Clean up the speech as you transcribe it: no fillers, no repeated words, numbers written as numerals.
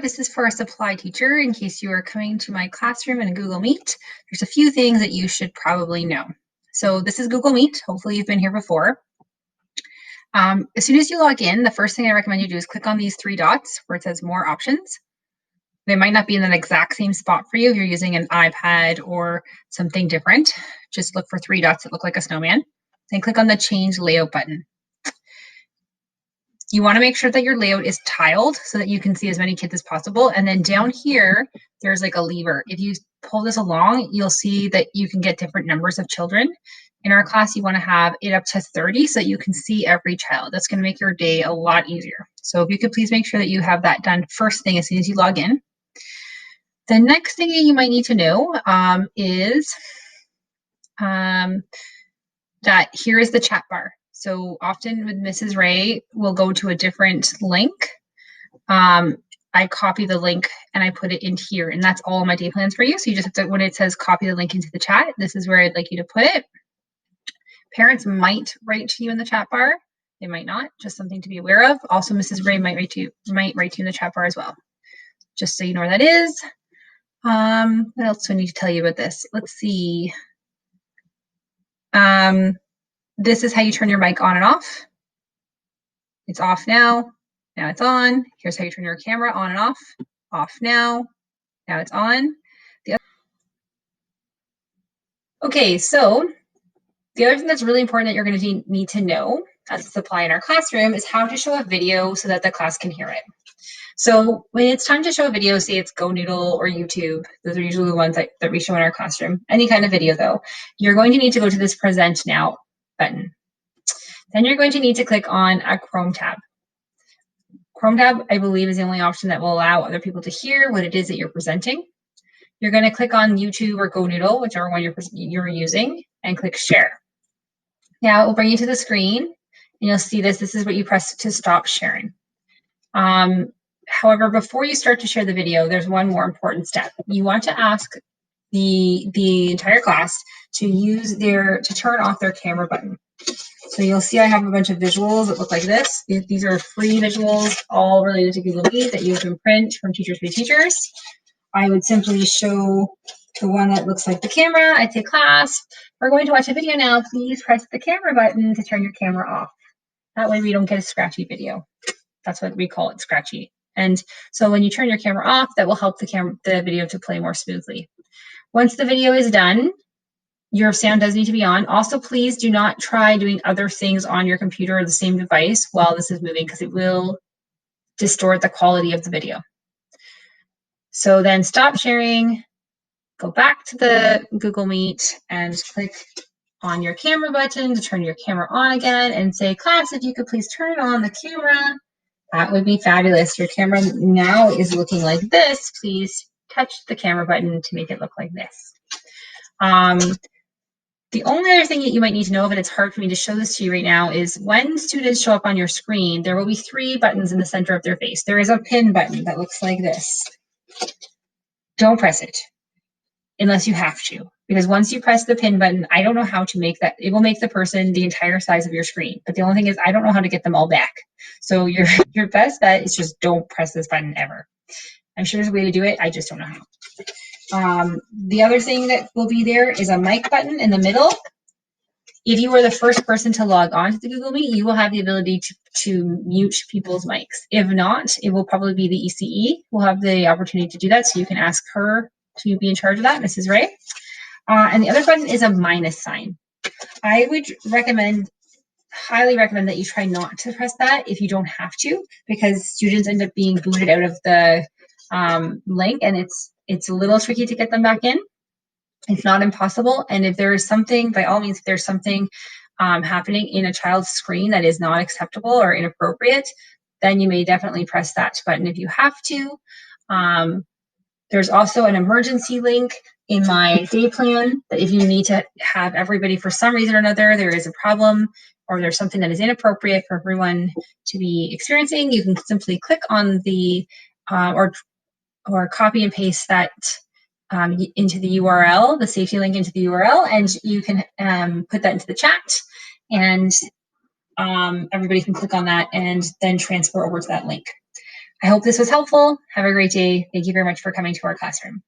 This is for a supply teacher. In case you are coming to my classroom in Google Meet, there's a few things that you should probably know. So this is Google Meet. Hopefully you've been here before. As soon as you log in, the first thing I recommend you do is click on these three dots where it says more options. They might not be in the exact same spot for you if you're using an iPad or something different. Just look for three dots that look like a snowman. Then click on the change layout button. You want to make sure that your layout is tiled so that you can see as many kids as possible. And then down here, there's like a lever. If you pull this along, you'll see that you can get different numbers of children. In our class, you want to have it up to 30 so that you can see every child. That's going to make your day a lot easier. So if you could please make sure that you have that done first thing as soon as you log in. The next thing you might need to know is that here is the chat bar. So often with Mrs. Ray, we'll go to a different link. I copy the link and I put it in here, and that's all my day plans for you. So you just have to, when it says copy the link into the chat, this is where I'd like you to put it. Parents might write to you in the chat bar. They might not, just something to be aware of. Also, Mrs. Ray might write to you in the chat bar as well, just so you know where that is. What else do I need to tell you about this? Let's see. This is how you turn your mic on and off. It's off now. Now it's on. Here's how you turn your camera on and off. Off now. Now it's on. Okay, so the other thing that's really important that you're going to need to know as a supply in our classroom is how to show a video so that the class can hear it. So when it's time to show a video, say it's GoNoodle or YouTube, those are usually the ones that we show in our classroom. Any kind of video though, you're going to need to go to this Present Now button. Then you're going to need to click on a Chrome tab. Chrome tab, I believe, is the only option that will allow other people to hear what it is that you're presenting. You're going to click on YouTube or GoNoodle, whichever one you're using, and click Share. Now it will bring you to the screen, and you'll see this. This is what you press to stop sharing. However, before you start to share the video, there's one more important step. You want to ask the entire class to turn off their camera button. So you'll see I have a bunch of visuals that look like this. These are free visuals, all related to Google Meet that you can print from Teachers Pay Teachers. I would simply show the one that looks like the camera. I'd say, class, we're going to watch a video now. Please press the camera button to turn your camera off. That way we don't get a scratchy video. That's what we call it, scratchy. And so when you turn your camera off, that will help the video to play more smoothly. Once the video is done, your sound does need to be on. Also, please do not try doing other things on your computer or the same device while this is moving, because it will distort the quality of the video. So then stop sharing, go back to the Google Meet and click on your camera button to turn your camera on again and say, class, if you could please turn on the camera. That would be fabulous. Your camera now is looking like this. Please touch the camera button to make it look like this. The only other thing that you might need to know, but it's hard for me to show this to you right now, is when students show up on your screen, there will be three buttons in the center of their face. There is a pin button that looks like this. Don't press it unless you have to, because once you press the pin button, I don't know how to make that. It will make the person the entire size of your screen, but the only thing is I don't know how to get them all back. So your best bet is just don't press this button ever. I'm sure there's a way to do it. I just don't know how. The other thing that will be there is a mic button in the middle. If you are the first person to log on to the Google Meet, you will have the ability to mute people's mics. If not, it will probably be the ECE. We'll have the opportunity to do that, so you can ask her to be in charge of that, Mrs. Ray. And the other button is a minus sign. I would highly recommend that you try not to press that if you don't have to, because students end up being booted out of the link, and it's a little tricky to get them back in. It's not impossible. And if there is something, by all means, if there's something happening in a child's screen that is not acceptable or inappropriate, then you may definitely press that button if you have to. There's also an emergency link in my day plan that if you need to have everybody for some reason or another, there is a problem or there's something that is inappropriate for everyone to be experiencing, you can simply click on the or copy and paste that into the URL, the safety link into the URL, and you can put that into the chat, and everybody can click on that and then transfer over to that link. I hope this was helpful. Have a great day. Thank you very much for coming to our classroom.